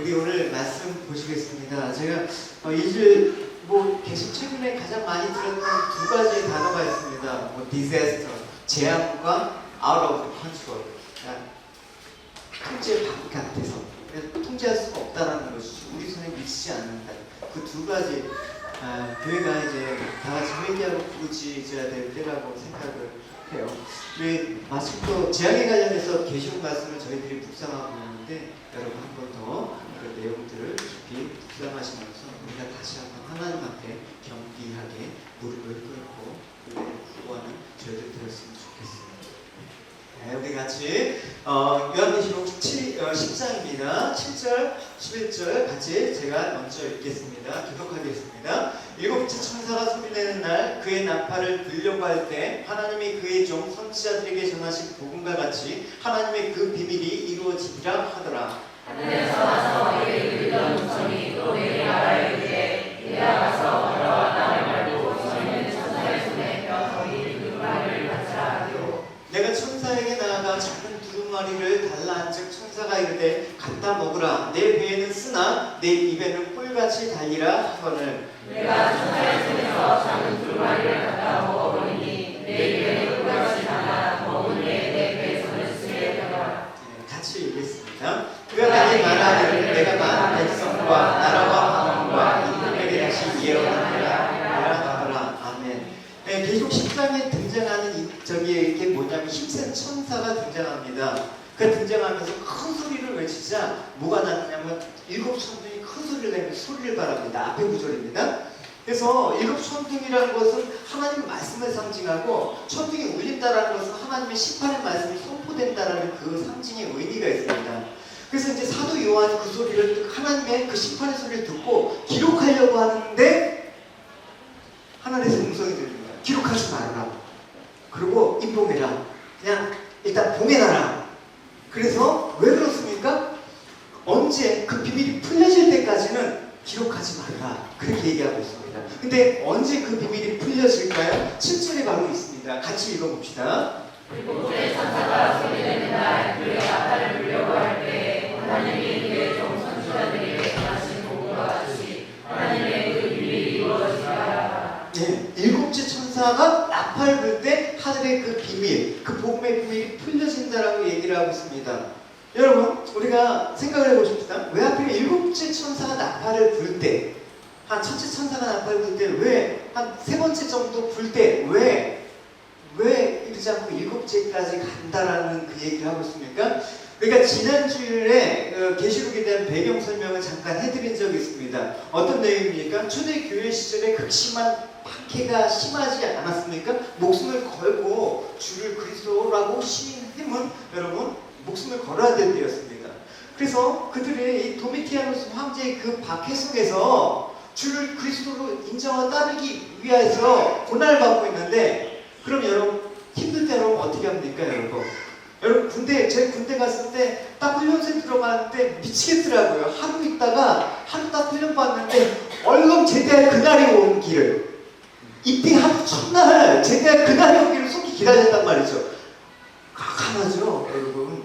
우리 오늘 말씀 보시겠습니다. 제가 일주일 계속 최근에 가장 많이 들었던 두 가지 단어가 있습니다. disaster, 재앙과 out of control, 통제 바깥에서 통제할 수가 없다라는 것이죠. 우리 손에 미치지 않는다. 그 두 가지 교회가 이제 다 같이 회개하고 부르짖어야 될 때라고 생각을 해요. 우리 마침 또 재앙에 관련해서 계시록 말씀을 저희들이 묵상하고 있는데 여러분 한 번 더 그 내용들을 깊이 묵상하시면서 우리가 다시 한번 하나님 앞에 겸비하게 무릎을 꿇고 은혜를 구하는 저희들 되었으면 좋겠습니다. 네, 우리 같이 요한계시록 10장입니다. 7절, 11절 같이 제가 먼저 읽겠습니다. 기독하겠습니다. 일곱째 천사가 소리내는 날 그의 나팔을 불려고 할 때 하나님이 그의 종 선지자들에게 전하신 복음과 같이 하나님의 그 비밀이 이루어지리라 하더라. 하늘에서 와서 이를 들던 음성이 또 내게 말하여 이르되 내가 가서 너와 나를 말고 너희는 천사의 손에 너희 두루마리를 받으라 하리오. 내가 천사에게 나아가 작은 두루마리를 달라 한즉 천사가 이르되 갖다 먹으라. 내 배에는 쓰나 내 입에는 꿀같이 달리라 하거늘. 내가 천사의 손에서 작은 두루마리를 갖다 먹어보니 내 입에는 꿀같이 달아 먹은 후에 내 배에서는 쓰게 되더라. 같이 읽겠습니다. 그가 다시 말하기를 내가 많은 백성과 나라와 방언과 이들에게 다시 예언하리라 하더라. 아멘. 네, 계속 10장에 등장하는 이게 뭐냐면 힘센 천사가 등장합니다. 그 등장하면서 큰 소리를 외치자 뭐가 나느냐면 일곱 천둥이 큰 소리를 내며 소리를 바랍니다. 앞에 구절입니다. 그래서 일곱 천둥이라는 것은 하나님의 말씀을 상징하고 천둥이 울린다라는 것은 하나님의 심판의 말씀이 선포된다라는 그 상징의 의미가 있습니다. 그래서 이제 사도 요한이 그 소리를 하나님의 그 심판의 소리를 듣고 기록하려고 하는데 하나님의 음성이 들립니다. 기록하지 말아라. 그리고 인봉해라. 그냥 일단 봉해놔라. 그래서 왜 그렇습니까? 언제 그 비밀이 풀려질 때까지는 기록하지 말라. 그렇게 얘기하고 있습니다. 근데 언제 그 비밀이 풀려질까요? 7절에 바로 있습니다. 같이 읽어봅시다. 일곱째 천사가 소리내는 날 그의 나팔을 불려고 할 때 하나님이 그의 종 선지자들에게 전하신 복음과 같이 하나님의 그 비밀이 이루어지리라. 네, 일곱째 천사가 나팔 불 때 하늘의 그 비밀, 그 복음의 비밀이 풀려진다라고 얘기를 하고 있습니다. 여러분, 우리가 생각을 해보십시다. 왜 하필 일곱째 천사가 나팔을 불 때, 한 첫째 천사가 나팔을 불 때, 왜 한 세 번째 정도 불 때, 왜 이러지 않고 일곱째까지 간다라는 그 얘기를 하고 있습니까? 그러니까 지난주일에 계시록에 대한 배경 설명을 잠깐 해드린 적이 있습니다. 어떤 내용입니까? 초대교회 시절에 극심한 박해가 심하지 않았습니까? 목숨을 걸고 주를 그리스도라고 시인했으면 여러분 목숨을 걸어야 될 때였습니다. 그래서 그들의 이 도미티아누스 황제의 그 박해 속에서 주를 그리스도로 인정하고 따르기 위해서 고난을 받고 있는데 그럼 여러분 힘들 때 여러분 어떻게 합니까 여러분? 여러분 저희 군대 갔을 때 딱 훈련소에 들어가는데 미치겠더라고요. 하루 있다가 하루 딱 훈련 받는데 얼른 제대할 그날이 온 길을 이때 하루 첫날 제대할 그날이 온 길을 속히 기다렸단 말이죠. 깜깜하죠 여러분.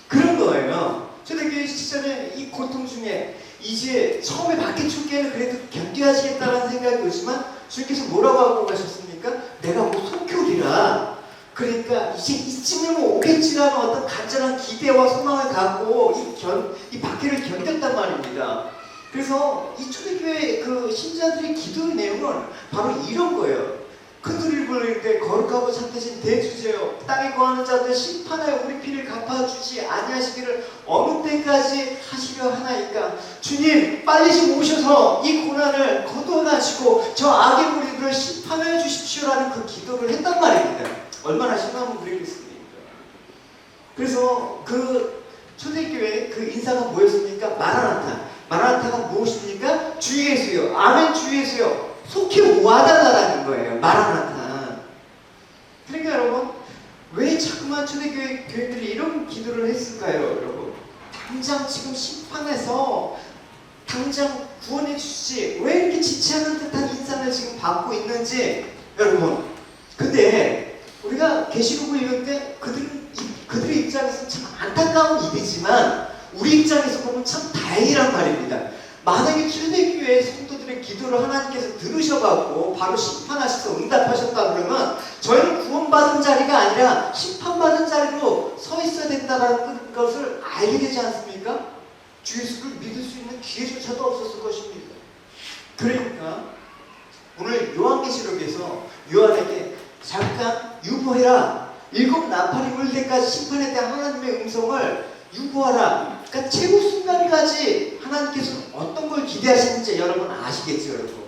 그런 거예요. 초대교회 시절에 이 고통 중에 이제 처음에 밖에 죽기에는 그래도 견뎌야지겠다는 생각이 오지만 주님께서 뭐라고 하고 가셨습니까? 내가 곧 속효리라. 그러니까 이제 이쯤이면 오겠지라는 어떤 간절한 기대와 소망을 갖고 이 박해를 견뎠단 말입니다. 그래서 이 초대교회 그 신자들의 기도의 내용은 바로 이런 거예요. 큰 소리를 부를 때 거룩하고 참되신 대주제여 땅에 거하는 자들 심판하여 우리 피를 갚아주지 아니하시기를 어느 때까지 하시려 하나이까. 주님 빨리 좀 오셔서 이 고난을 거둬나시고 저 악의 무리들을 심판하여 주십시오라는 그 기도를 했단 말입니다. 얼마나 심하면 그랬겠습니까? 그래서 그 초대교회 그 인사가 뭐였습니까? 마라나타가 무엇입니까? 주 예수여. 아멘 주 예수여. 속히 와달라는 거예요. 마라나타. 그러니까 여러분 왜 자꾸만 초대교회 교인들이 이런 기도를 했을까요? 여러분 당장 지금 심판해서 당장 구원해 주시지 왜 이렇게 지체하는 듯한 인상을 지금 받고 있는지 여러분. 근데 우리가 계시록을 읽을 때 그들의 입장에서는 참 안타까운 일이지만 우리 입장에서 보면 참 다행이란 말입니다. 만약에 초대교회 성도들의 기도를 하나님께서 들으셔갖고 바로 심판하셔서 응답하셨다 그러면 저희는 구원받은 자리가 아니라 심판받은 자리로 서 있어야 된다는 것을 알게 되지 않습니까? 주 예수를 믿을 수 있는 기회조차도 없었을 것입니다. 그러니까 오늘 요한계시록에서 요한에게 잠깐 유보해라. 7 나팔이 울 때까지 심판에 대한 하나님의 음성을 유보하라. 그러니까 최후 순간까지 하나님께서 어떤 걸 기대하시는지 여러분 아시겠죠, 여러분?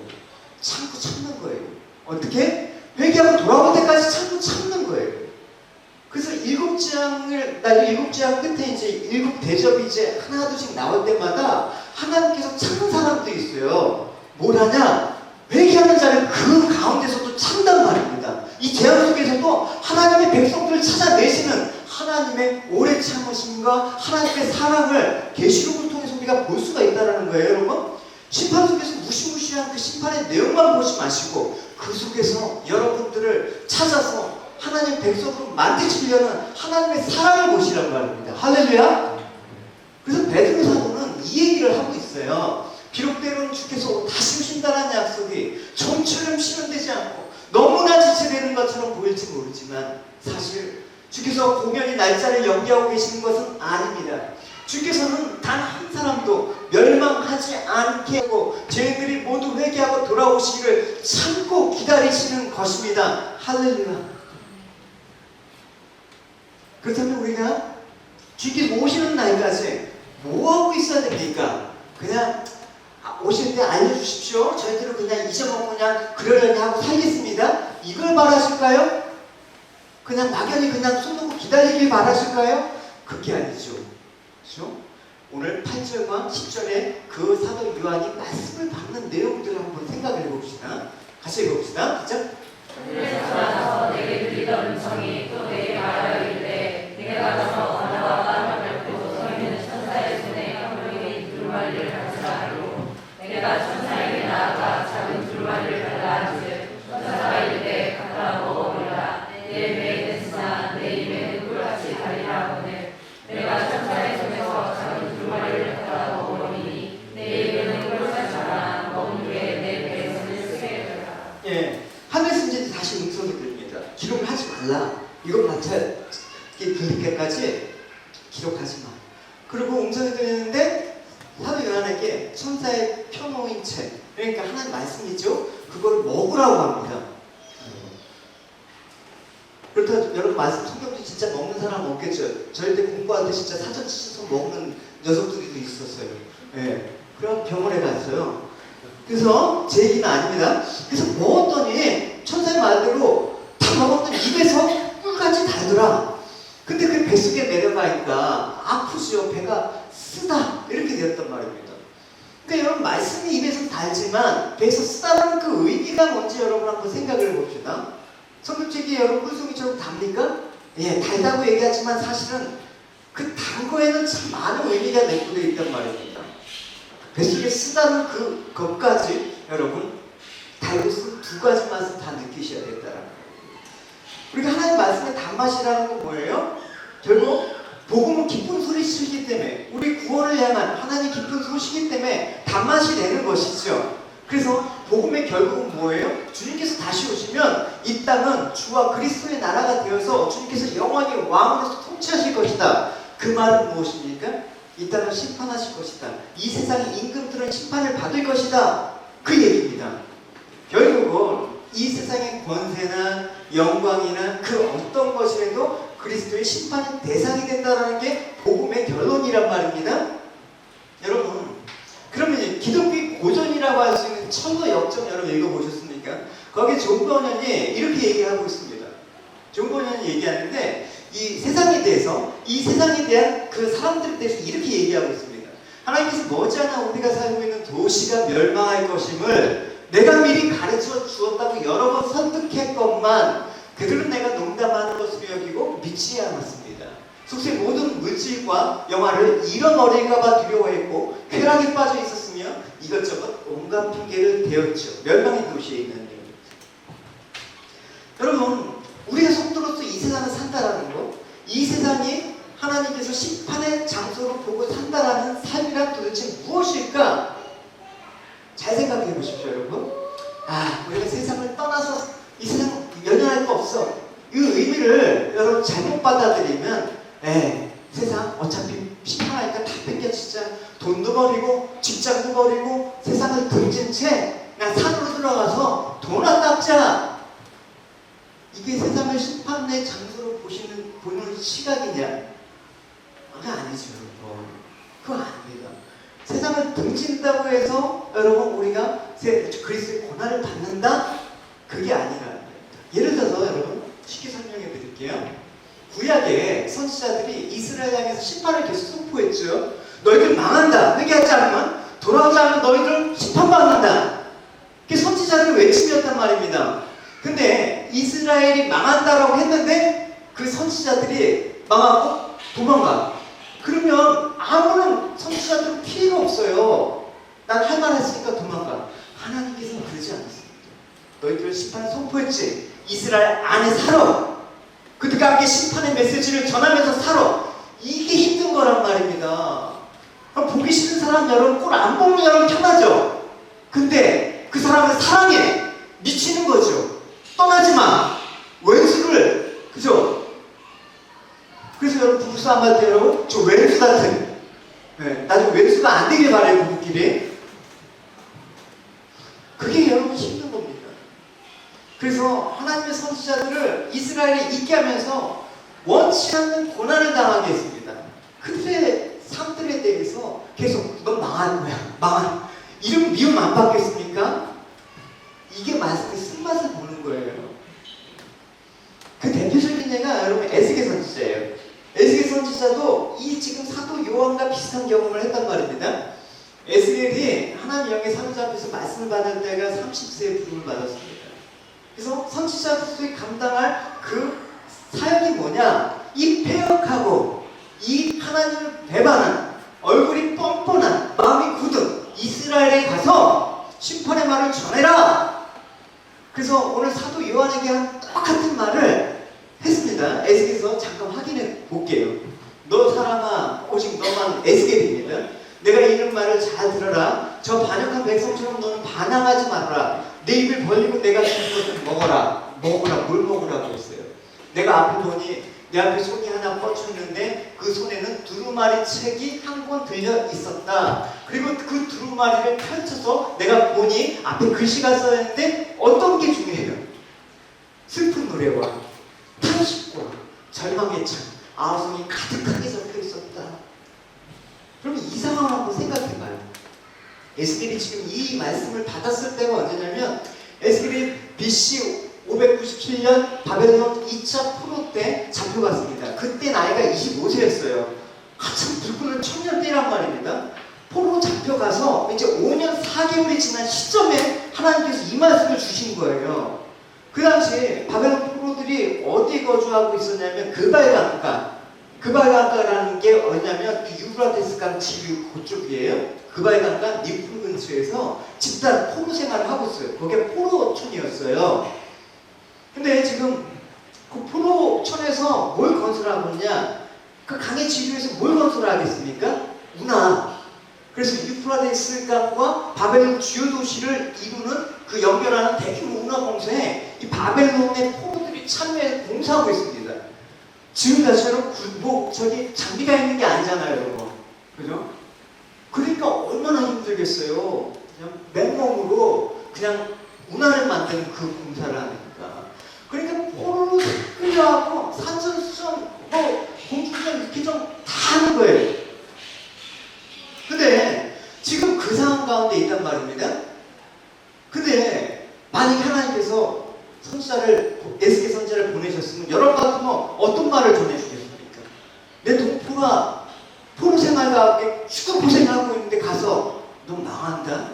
참고 참는 거예요. 어떻게? 회개하고 돌아올 때까지 참고 참는 거예요. 그래서 7장 끝에 이제 7 대접이 이제 하나둘씩 나올 때마다 하나님께서 참는 사람도 있어요. 뭘 하냐? 회개하는 자를 그 가운데서도 참단 말입니다. 이 재앙 속에서도 하나님의 백성들을 찾아내시는 하나님의 오래 참으심과 하나님의 사랑을 계시록을 통해서 우리가 볼 수가 있다는 거예요, 여러분. 심판 속에서 무시무시한 그 심판의 내용만 보지 마시고 그 속에서 여러분들을 찾아서 하나님 백성으로 만드시려는 하나님의 사랑을 보시란 말입니다. 할렐루야. 그래서 베드로 사도는 이 얘기를 하고 있어요. 비록 때로는 주께서 다시 오신다는 약속이 좀처럼 실현되지 않고 너무나 지체되는 것처럼 보일지 모르지만 사실 주께서 공연히 날짜를 연기하고 계시는 것은 아닙니다. 주께서는 단 한 사람도 멸망하지 않게 하고 죄인들이 모두 회개하고 돌아오시기를 참고 기다리시는 것입니다. 할렐루야. 그렇다면 우리가 주께서 오시는 날까지 뭐하고 있어야 됩니까? 그냥 오실 때 알려주십시오. 저희들은 그냥 잊어먹고 그냥 그러려니 하고 살겠습니다. 이걸 바라실까요? 그냥 막연히 그냥 손 놓고 기다리길 바라실까요? 그게 아니죠. 그렇죠? 오늘 8절과 10절에 그 사도 요한이 말씀을 받는 내용들을 한번 생각을 해봅시다. 같이 읽어봅시다. 시작. 하늘에서 나서 내게 들리던 음성이 또 내게 말하기를 내가 가서 바다와 바람을 밟고 서 있는 천사의 손에 한 두루마리를 가져라 하고 내가 천사에게 나아가 작은 두루마리를 받아 앉을 천사가 이르되 갖다 먹어보라 내 배에 됐으나 내 입에 흙불같이 가리라 하거늘 내가 천사의 손에서 작은 두루마리를 갖다 먹어보니 내 입에는 흙불같이 자라 먹은 후에 내 배에서는 쓰게 되라. 예, 하늘에서 이제 다시 음성이 들립니다. 기록을 하지 말라. 이것마저 들릴 때까지 기록하지 마. 그리고 음성이 들리는데 사도 요한에게 천사의 펴놓인 채, 그러니까 하나님 말씀이죠. 그걸 먹으라고 합니다. 그렇다 여러분 말씀 성경도 진짜 먹는 사람 없겠죠. 저희 때 공부할 때 진짜 사전 치셔서 먹는 녀석들이 있었어요. 예, 그럼 병원에 갔어요. 그래서 제 얘기는 아닙니다. 그래서 먹었더니 천사의 말대로 다 먹었더니 입에서 꿀같이 달더라. 근데 그 뱃속에 내려가니까 아프죠. 배가 쓰다 이렇게 되었단 말입니다. 그러니까 여러분 말씀이 입에서 달지만 배에서 쓰다라는 그 의미가 뭔지 여러분 한번 생각을 해봅시다. 성경책이 여러분 꿀송이처럼 답니까? 예, 달다고 얘기하지만 사실은 그 단 거에는 참 많은 의미가 내포되어 있단 말입니다. 뱃속에 쓰다는 그것까지 여러분 달고 쓴 두 가지 맛을 다 느끼셔야 된다는 거예요. 우리가 하나님 말씀의 단맛이라는 건 뭐예요? 결국 복음은 기쁜 소리시기 때문에 우리 구원을 향한 하나님 기쁜 소식이기 때문에 단맛이 되는 것이죠. 그래서 복음의 결국은 뭐예요? 주님께서 다시 오시면 이 땅은 주와 그리스도의 나라가 되어서 주님께서 영원히 왕으로서 통치하실 것이다. 그 말은 무엇입니까? 이 땅을 심판하실 것이다. 이 세상의 임금들은 심판을 받을 것이다. 그 얘기입니다. 결국은 이 세상의 권세나 영광이나 그 어떤 것이라도 그리스도의 심판의 대상이 된다는 게 복음의 결론이란 말입니다. 여러분, 그러면 기독교의 고전이라고 할 수 있는 천거 역정 여러분 읽어보셨습니까? 거기에 존 버년이 이렇게 얘기하고 있습니다. 존 버년이 얘기하는데 이 세상에 대해서, 이 세상에 대한 그 사람들에 대해서 이렇게 얘기하고 있습니다. 하나님께서 머지않아 우리가 살고 있는 도시가 멸망할 것임을 내가 미리 가르쳐 주었다고 여러 번 설득했건만 그들은 내가 농담하는 것으로 여기고 믿지 않았습니다. 속세 모든 물질과 영화를 잃어버릴까봐 두려워했고 쾌락에 빠져 있었으며 이것저것 온갖 핑계를 대었죠. 멸망의 도시에 있는 일. 여러분, 우리가 성도로서 이 세상을 산다라는 것, 이 세상이 하나님께서 심판의 장소로 보고 산다라는 삶이란 도대체 무엇일까? 잘 생각해 보십시오, 여러분. 우리가 세상을 떠나서 이 세상 연연할 거 없어. 이 의미를 여러분 잘못 받아들이면, 세상 어차피 심판하니까 다 뺏겨 진짜 돈도 버리고 직장도 버리고 세상을 등진 채 그냥 산으로 들어가서 돈 안 닦자. 이게 세상을 심판의 장소로 보는 시각이냐? 그게 아니죠, 여러분. 그거 아닙니다. 세상을 등진다고 해서 여러분 우리가 그리스도의 고난을 받는다? 그게 아니라 예를 들어서 여러분 쉽게 설명해 드릴게요. 구약의 선지자들이 이스라엘 향해서 심판을 계속 선포했죠. 너희들 망한다. 회개하지 않으면 돌아오지 않으면 너희들 심판받는다. 그게 선지자들의 외침이었단 말입니다. 근데 이스라엘이 망한다라고 했는데 그 선지자들이 망하고 도망가. 그러면 아무런 선지자들은 피해가 없어요. 난 할 말 했으니까 도망가. 하나님께서는 그러지 않았습니다. 너희들 심판을 선포했지. 이스라엘 안에 살아. 그들과 함께 심판의 메시지를 전하면서 살아. 이게 힘든 거란 말입니다. 보기 싫은 사람 여러분 꼴 안 보면 여러분 편하죠. 근데 그 사람을 사랑해. 미치는 거죠. 떠나지 마. 왼수를 그죠? 그래서 여러분 부부싸 한마디 여러분 저 왼수 같은 나중에 왼수가 안 되길 바래요. 부부끼리. 그게 여러분 힘든 겁니다. 그래서 하나님의 선지자들을 이스라엘에 있게 하면서 원치 않는 고난을 당하게 했습니다. 그들의 삶들에 대해서 계속 넌 망하는 거야. 망한. 이름 미움 안 받겠습니까? 이게 말씀의 쓴맛을 보는 거예요. 그 대표적인 예가 여러분 에스겔 선지자예요. 에스겔 선지자도 이 지금 사도 요한과 비슷한 경험을 했단 말입니다. 에스겔이 하나님 영에 사로잡혀서 말씀을 받을 때가 30세에 부름을 받았습니다. 그래서 선지자로서의 감당할 그 사역이 뭐냐? 이 패역하고 이 하나님을 배반한 얼굴이 뻔뻔한 마음이 굳은 이스라엘에 가서 심판의 말을 전해라. 그래서 오늘 사도 요한에게 한 똑같은 말을 했습니다. 에스겔에서 잠깐 확인해 볼게요. 너 사람아 오직 너만 에스겔입니다. 내가 이런 말을 잘 들어라. 저 반역한 백성처럼 너는 반항하지 말아라. 내 입을 벌리고 내가 주는 것을 먹어라. 뭘 먹으라고 했어요. 내가 앞을 보니 내 앞에 손이 하나 뻗쳤는데 그 손에는 두루마리 책이 한 권 들려 있었다. 그리고 그 두루마리를 펼쳐서 내가 보니 앞에 글씨가 써있는데 어떤 게 중요해요? 슬픈 노래와 탄식과 절망의 창, 아우성이 가득하게 적혀 있었다. 그럼 이 상황을 한번 생각해봐요. 에스겔이 지금 이 말씀을 받았을 때가 언제냐면 에스겔이 BC 597년 바벨론 2차 포로 때 잡혀갔습니다. 그때 나이가 25세였어요. 한참 늙은 청년 때란 말입니다. 포로로 잡혀가서 이제 5년 4개월이 지난 시점에 하나님께서 이 말씀을 주신 거예요. 그 당시에 바벨론 포로들이 어디 거주하고 있었냐면 그발강가라는 게 어디냐면 그 유브라데스 강 지류 그쪽이에요. 그발강가 니프 근처에서 집단 포로 생활을 하고 있어요. 거기가 포로촌이었어요. 근데 지금 그 포로촌에서 뭘 건설하고 있냐? 그 강의 지류에서 뭘 건설하겠습니까? 운하. 그래서 유프라데스 강과 바벨론 주요 도시를 이루는 그 연결하는 대규모 운하 공사에 이 바벨론의 포로들이 참여해 공사하고 있습니다. 지금까지처럼 저기 장비가 있는 게 아니잖아요, 여러분. 그죠? 그러니까 얼마나 힘들겠어요. 그냥 맨몸으로 그냥 운하를 만드는 그 공사를 하니까. 그러니까 포로로 끌려하고 산전수전, 공중전, 육기전 다 하는 거예요. 근데 지금 그 상황 가운데 있단 말입니다. 근데 만약 하나님께서 에스겔 선지자를 보내셨으면 여러분 같으면 어떤 말을 전해주겠습니까? 내 동포가 포로 생활과 함께 죽어 고생하고 있는데 가서 너 망한다?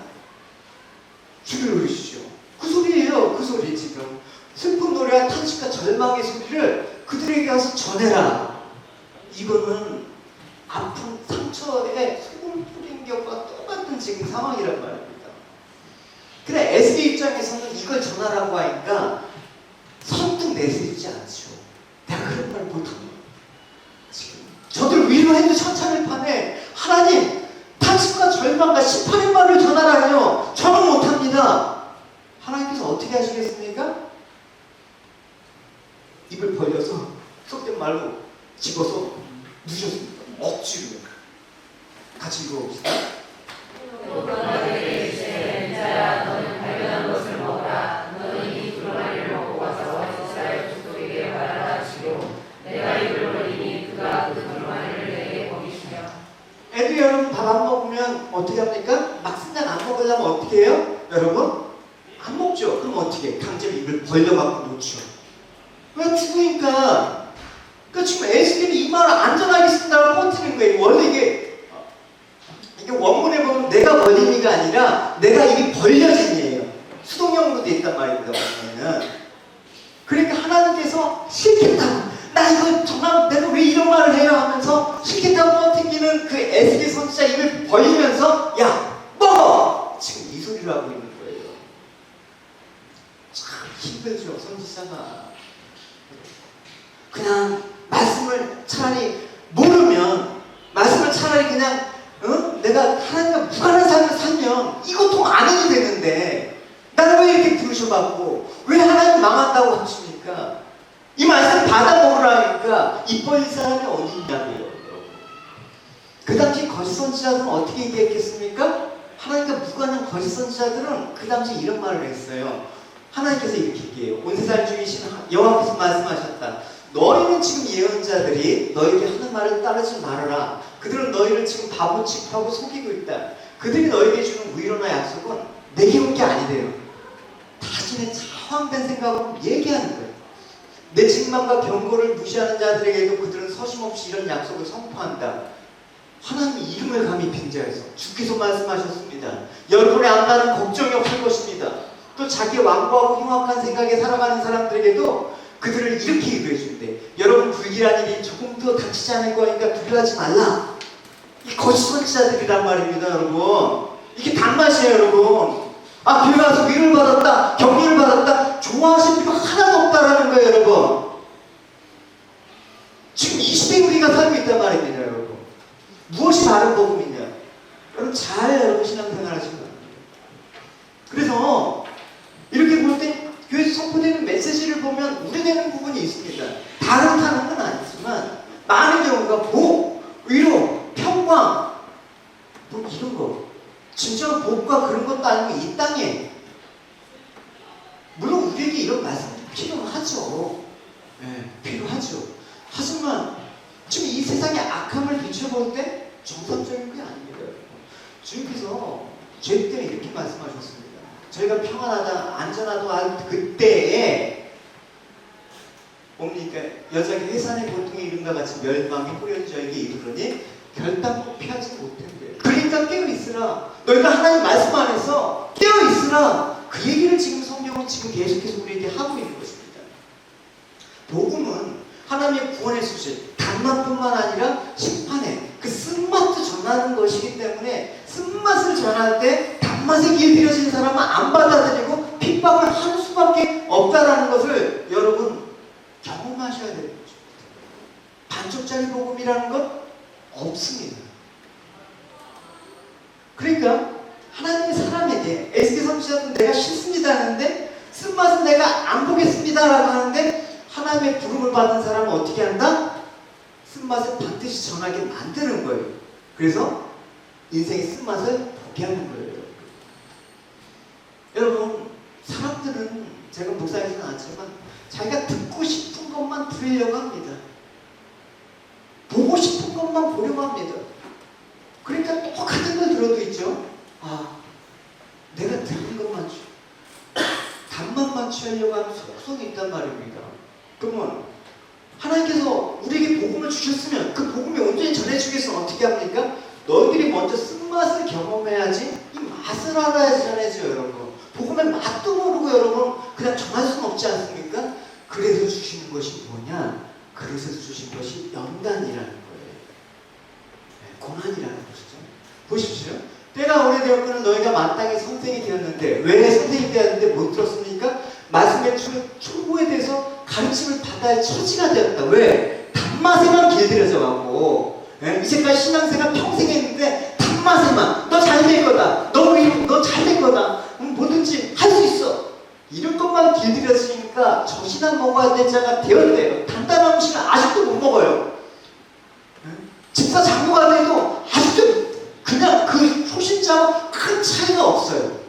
죽여 오르시죠. 그 소리예요. 그 소리 지금. 슬픈 노래와 탄식과 절망의 소리를 그들에게 가서 전해라. 이거는 아픈 상처에 소금 뿌린 것과 똑같은 지금 상황이란 말입니다. 그래 에스겔 입장에서는 이걸 전하라고 하니까 선뜻 내세우지 않죠. 내가 그런 말 못합니다. 지금 저도 위로해도 천차만별에 하나님 탄식과 절망과 심판의 말을 전하라뇨. 저는 못합니다. 하나님께서 어떻게 하시겠습니까? 입을 벌려서 속된 말로 집어서 누셨습니다. 억지로. 같이 읽어봅시다. 또 너에게 이르시되 인자야 너는 발견한 것을 먹으라. 너는 이 두루마리를 먹고 가서 이스라엘 족속에게 말하라 하시고 내가 입을 벌리니 그가 그 두루마리를 내게 먹이시며. 애들 여러분 밥 안 먹으면 어떻게 합니까? 막상장 안 먹으려면 어떻게 해요? 여러분? 안 먹죠. 그럼 어떻게? 강제로 입을 벌려갖고 놓죠. 왜 죽으니까? 그러니까 지금 에스겔이 이 말을 안전하게 쓴다고 뻗치는 거예요. 원래 이게 원문에 보면 내가 벌리니가 아니라 내가 입이 벌려진이에요. 수동형으로 돼 있단 말입니다. 원문에는. 그러니까 하나님께서 싫겠다고 나 이거 정말 내가 왜 이런 말을 해요 하면서 싫겠다고 뻗치기는 그 에스겔 선지자 입을 벌리면서 야 먹어! 지금 이 소리를 하고 있는 거예요. 참 힘들죠 선지자가. 그냥 말씀을 차라리 모르면 말씀을 차라리 그냥 내가 하나님과 무관한 삶을 살면 이 고통 안 해도 되는데 나를 왜 이렇게 부르셔갖고 왜 하나님 망한다고 하십니까? 이 말씀 받아 먹으라니까 입 벌릴 사람이 어디 있냐고요. 그 당시 거짓 선지자들은 어떻게 얘기했겠습니까? 하나님과 무관한 거짓 선지자들은 그 당시 이런 말을 했어요. 하나님께서 이렇게 얘기해요. 온 세상 중이신 여호와께서 말씀하셨다. 너희는 지금 예언자들이 너에게 하는 말을 따르지 말아라. 그들은 너희를 지금 바보 취급하고 속이고 있다. 그들이 너에게 주는 위로나 약속은 내게 온 게 아니래요. 자신의 차황된 생각으로 얘기하는 거예요. 내 책망과 경고를 무시하는 자들에게도 그들은 서심없이 이런 약속을 선포한다. 하나님의 이름을 감히 빙자해서 주께서 말씀하셨습니다. 여러분의 안다는 걱정이 없을 것입니다. 또 자기 완고하고 흉악한 생각에 살아가는 사람들에게도 그들을 이렇게 얘기해 준대. 여러분 불길한 일이 조금도 닥치지 않을 거니까 두려워하지 말라. 이 거짓 선지자들이란 말입니다, 여러분. 이게 단맛이에요, 여러분. 아, 교회 와서 위로를 받았다, 격려를 받았다, 좋아하실 필요 하나도 없다라는 거예요, 여러분. 지금 이 시대에 우리가 살고 있단 말입니다, 여러분. 무엇이 바른 복음이냐? 여러분 잘 여러분 신앙생활 하시기 바랍니다. 그래서 이렇게 볼 때 교회에서 선포되는 메시지를 보면 우려되는 부분이 있습니다. 다 그렇다는 건 아니지만 많은 경우가 복, 위로, 평강 뭐 이런 거 진짜 복과 그런 것도 아니고 이 땅에 물론 우리에게 이런 말씀이 필요하죠. 네, 필요하죠. 하지만 지금 이 세상의 악함을 비춰볼 때 정상적인 게 아닙니다. 주님께서 죄 때문에 이렇게 말씀하셨습니다. 저희가 평안하다, 안전하다 할 그때에 뭡니까? 여자가 해산의 고통에 이른과 같이 멸망이 뿌려진 저에게 이르더니 결단코 피하지 못한대. 그러니까 깨어있으라. 너희가 하나님 말씀 안에서 깨어있으라. 그 얘기를 지금 성경은 지금 계속해서 우리에게 하고 있는 것입니다. 복음은 하나님의 구원의 소식, 단맛뿐만 아니라 심판의 그 쓴맛도 전하는 것이기 때문에 쓴맛을 전할 때 단맛에 길들여진 사람은 안 받아들이고 핍박을 하는 수밖에 없다라는 것을 여러분 경험하셔야 되는 거죠. 반쪽짜리 복음이라는 건 없습니다. 그러니까 하나님의 사람에게 에스겔 선지자도 내가 싫습니다 하는데 쓴맛은 내가 안 보겠습니다 라고 하는데 하나님의 부름을 받은 사람은 어떻게 한다? 쓴맛을 반드시 전하게 만드는 거예요. 그래서 인생의 쓴맛을 보게 하는 거예요. 여러분 사람들은 제가 목사이진 않지만 자기가 듣고 싶은 것만 들으려고 합니다. 보고 싶은 것만 보려고 합니다. 그러니까 똑같은 걸 들어도 있죠. 아, 내가 듣는 것만 단맛만 취하려고 하는 속성이 있단 말입니다. 그러면 하나님께서 우리에게 복음을 주셨으면 그 복음이 온전히 전해주겠으면 어떻게 합니까? 너희들이 먼저 쓴맛을 경험해야지 이 맛을 알아야지 전해져요, 여러분. 복음의 맛도 모르고 여러분 그냥 전할 수는 없지 않습니까? 그래서 주시는 것이 뭐냐? 그래서 주신 것이 연단이라는 거예요. 네, 고난이라는 것이죠. 보십시오. 때가 오래되었거늘 너희가 마땅히 선생이 되었는데 왜 선생이 되었는데 못 들었습니까? 말씀의 충고에 대해서 가르침을 받아야 처지가 되었다. 왜? 단맛에만 길들여져 가고 예? 이제까지 신앙생활 평생 했는데 단맛에만 너 잘 될 거다. 너 잘 될 거다. 뭐든지 할 수 있어. 이런 것만 길들여지니까 젖이나 먹어야 될 자가 되었대요. 단단한 음식을 아직도 못 먹어요. 예? 집사 장모가 돼도 아직도 그냥 그 초신자와 큰 차이가 없어요.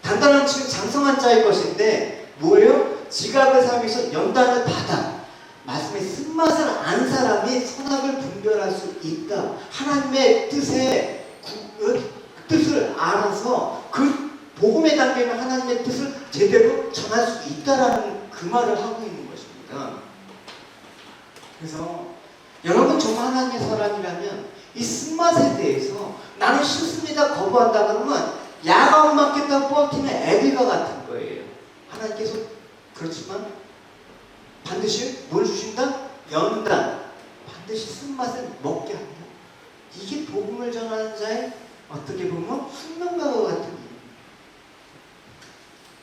단단한 음식은 장성한 자일 것인데 뭐예요? 지각을 사용해서 연단을 받아 말씀의 쓴맛을 안 사람이 선악을 분별할 수 있다. 하나님의 뜻을 알아서 그 복음에 담겨있는 하나님의 뜻을 제대로 전할 수 있다라는 그 말을 하고 있는 것입니다. 그래서 여러분 정말 하나님의 사람이라면 이 쓴맛에 대해서 나는 싫습니다 거부한다 그러면 야가 못 맞겠다고 버티는 애들과 같은 거예요. 하나님께서 그렇지만 반드시 뭘 주신다? 연단. 반드시 쓴맛을 먹게 한다. 이게 복음을 전하는 자의 어떻게 보면 숙명과 같은 일입니다.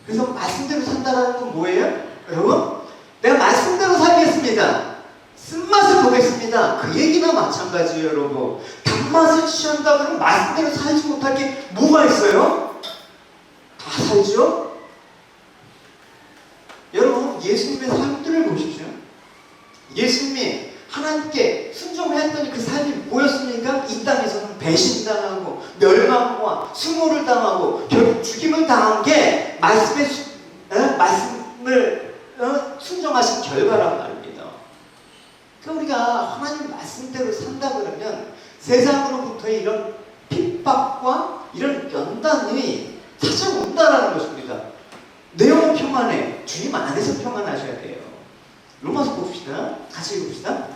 그래서 말씀대로 산다라는 건 뭐예요? 여러분, 내가 말씀대로 살겠습니다. 쓴맛을 보겠습니다. 그 얘기나 마찬가지예요, 여러분. 단맛을 취한다 그러면 말씀대로 살지 못할 게 뭐가 있어요? 다 살죠? 여러분, 예수님의 삶들을 보십시오. 예수님이 하나님께 순종했더니 그 삶이 뭐였습니까? 이 땅에서는 배신당하고 멸망과 수모를 당하고 결국 죽임을 당한 게 말씀을 순종하신 결과란 말입니다. 그러니까 우리가 하나님 말씀대로 산다 그러면 세상으로부터의 이런 핍박과 이런 연단이 찾아온다라는 것입니다. 내용은 평안해. 주님 안에서 평안하셔야 돼요. 로마서 봅시다. 같이 읽읍시다.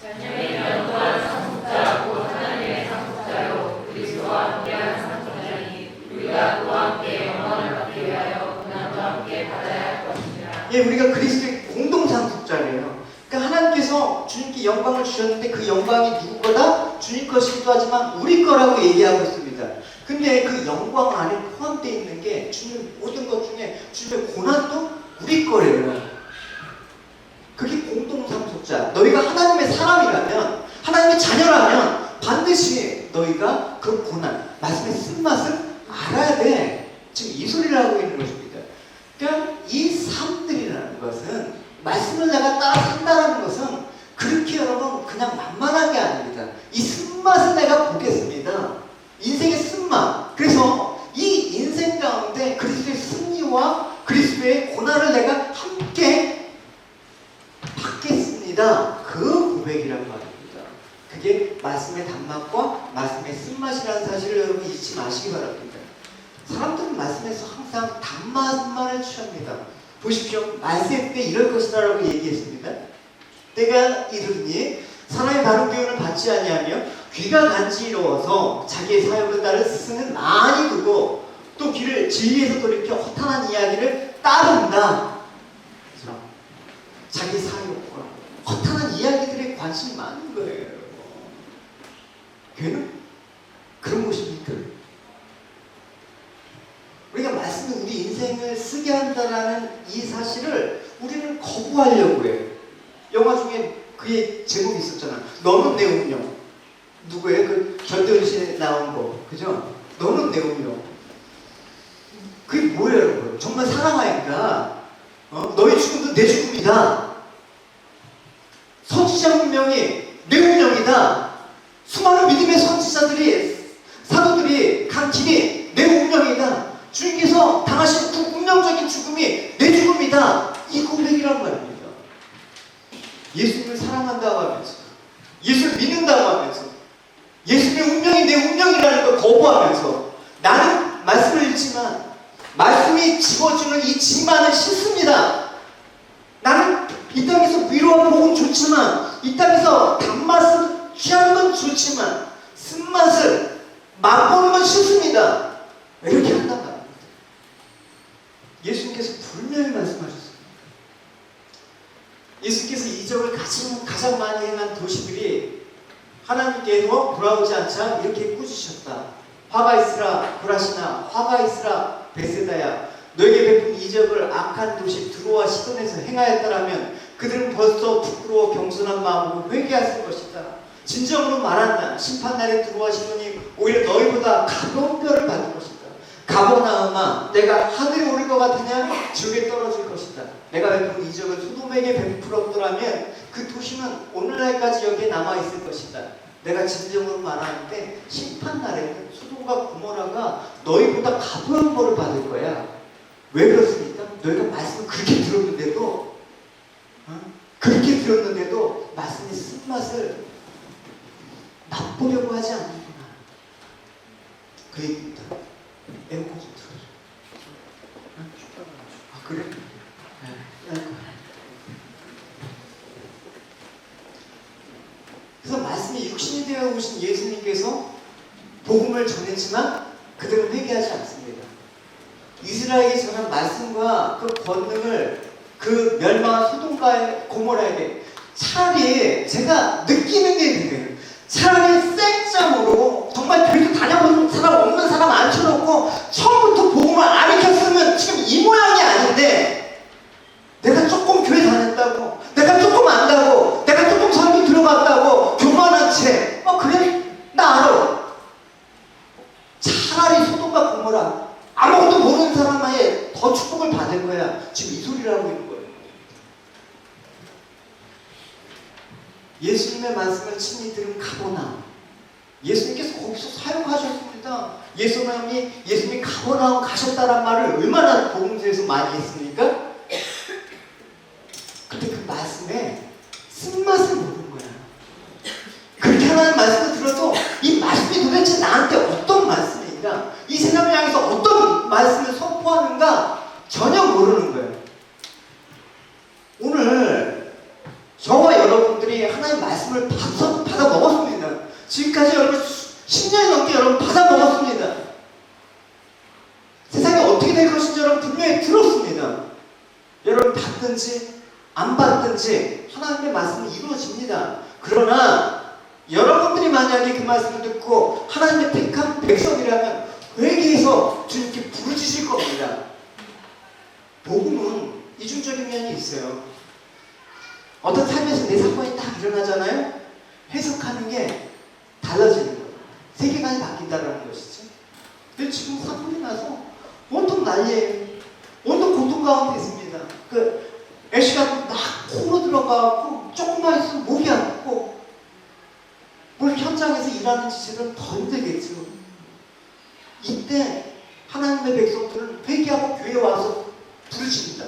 자녀의 영원한 상속자고 하나님의 상속자요 그리스도와 함께한 상속자니 우리가 그와 함께 영광을 받기 위하여 고난과 함께 받아야 할 것이니라. 예, 우리가 그리스도의 공동 상속자래요. 그러니까 하나님께서 주님께 영광을 주셨는데 그 영광이 누구 거다? 주님 것이기도 하지만 우리 거라고 얘기하고 있습니다. 근데 그 영광 안에 포함되어 있는 게 주님의 모든 것 중에 주님의 고난도 우리 거래요. 그게 공동상속자. 너희가 하나님의 사람이라면, 하나님의 자녀라면 반드시 너희가 그 고난, 말씀의 쓴맛을 알아야 돼. 지금 이 소리를 하고 있는 것입니다. 그러니까 이 삶들이라는 것은, 말씀을 내가 따라 산다는 것은 그렇게 여러분 그냥 만만한 게 아닙니다. 이 쓴맛을 내가 보겠습니다. 인생의 쓴맛. 그래서 이 인생 가운데 그리스도의 승리와 그리스도의 고난을 내가 함께 받겠습니다. 그 고백이란 말입니다. 그게 말씀의 단맛과 말씀의 쓴맛이라는 사실을 여러분 잊지 마시기 바랍니다. 사람들은 말씀에서 항상 단맛만을 취합니다. 보십시오. 말세 때 이럴 것이다라고 얘기했습니다. 때가 이르니 사람의 바른 교훈을 받지 아니하며 귀가 간지러워서 자기의 사역을 따를 스승을 많이 두고 또 귀를 진리에서 돌이켜 허탄한 이야기를 따른다. 그렇죠? 자기 사역과 허탄한 이야기들에 관심이 많은 거예요. 교회는 그런 곳입니까? 우리가 말씀은 우리 인생을 쓰게 한다는 이 사실을 우리는 거부하려고 해요. 영화 중에 그의 제목이 있었잖아. 너는 내 운명. 누구예요? 그 전도연 씨에 나온 거. 그죠? 너는 내 운명. 그게 뭐예요, 여러분? 정말 사랑하니까 너의 죽음도 내 죽음이다. 선지자 운명이 내 운명이다. 수많은 믿음의 선지자들이, 사도들이 간 길이 내 운명이다. 주님께서 당하신 그 운명적인 죽음이 내 죽음이다. 이 고백이란 말입니다. 예수님을 사랑한다고 하면서, 예수를 믿는다고 하면서, 예수님의 운명이 내 운명이라는 걸 거부하면서, 나는 말씀을 읽지만 말씀이 집어주는 이 짐만은 싫습니다. 나는 이 땅에서 위로와 복은 좋지만, 이 땅에서 단맛을 취하는 건 좋지만 쓴맛을 맛보는 건 싫습니다. 이렇게 한단 말입니다. 예수님께서 분명히 말씀하셨습니다. 예수님께서 이적을 가장 많이 행한 도시들이 하나님께서 돌아오지 않자 이렇게 꾸짖으셨다. 화가 있으라 고라시나, 화가 있으라 베세다야. 너에게 베푼 이적을 악한 도시 드로와 시돈에서 행하였다라면 그들은 벌써 부끄러워 겸손한 마음으로 회개하실 것이다. 진정으로 말한다. 심판날에 들어가시더니 오히려 너희보다 가벼운 뼈를 받을 것이다. 가버나움아, 내가 하늘에 오를 것 같으냐? 지옥에 떨어질 것이다. 내가 베푼 이적을 소돔에게 베풀었더라면 그 도시는 오늘날까지 여기에 남아있을 것이다. 내가 진정으로 말하는데 심판날에는 소돔과 고모라가 너희보다 가벼운 벌을 받을 거야. 왜 그렇습니까? 너희가 말씀을 그렇게 들었는데도 그렇게 들었는데도 말씀의 쓴맛을 맛보려고 하지 않는구나. 그 얘기입니다. 에어컨 좀 틀어줘. 아, 그래? 네. 그래서 말씀이 육신이 되어 오신 예수님께서 복음을 전했지만 그들은 회개하지 않습니다. 이스라엘에게 전한 말씀과 그 권능을 그 멸망한 소돔과 고모라에게 차라리 제가 느끼는 게 있는데 차라리 생짬으로 정말 교회도 다녀본 사람 없는 사람 앉혀놓고 처음부터 복음을 안 익혔으면 지금 이 모양이 아닌데 내가 조금 교회 다녔다고 내가 조금 안다고 내가 조금 설교 들어갔다고 교만한 채 그래? 나 알아. 차라리 소돔과 고모라 아무것도 모르는 사람 아예 더 축복을 받을 거야. 지금 이 소리를 하고 있는 거예요. 예수님의 말씀을 친히 들은 가버나움. 예수님께서 거기서 사용하셨습니다. 예수님이 가버나움 가셨다란 말을 얼마나 복음서에서 많이 했습니까? 근데 그 말씀에 쓴맛을 모르는 거야. 그렇게 하나님 말씀을 들어도 이 말씀이 도대체 나한테 어떤 말씀인가? 이 세상을 향해서 어떤 말씀을 선포하는가? 전혀 모르는 거예요. 오늘 저와 여러분들이 하나님의 말씀을 받아 먹었습니다. 지금까지 여러분 10년이 넘게 여러분 받아 먹었습니다. 세상이 어떻게 될 것인지 여러분 분명히 들었습니다. 여러분 받든지 안 받든지 하나님의 말씀은 이루어집니다. 그러나 여러분들이 만약에 그 말씀을 듣고 하나님의 택한 백성이라면 회개해서 주님께 부르짖을 겁니다. 복음은 이중적인 면이 있어요. 어떤 삶에서 내 사건이 딱 일어나잖아요. 해석하는 게 달라지는 거예요. 세계관이 바뀐다는 것이죠. 근데 지금 사건이 나서 온통 난리예요. 온통 고통 가운데 있습니다. 애쉬가 막 코로 들어가고 조금만 있으면 목이 아프고 물론 현장에서 일하는 지체들은 더 힘들겠죠. 이때 하나님의 백성들은 회개하고 교회에 와서 부르십니다.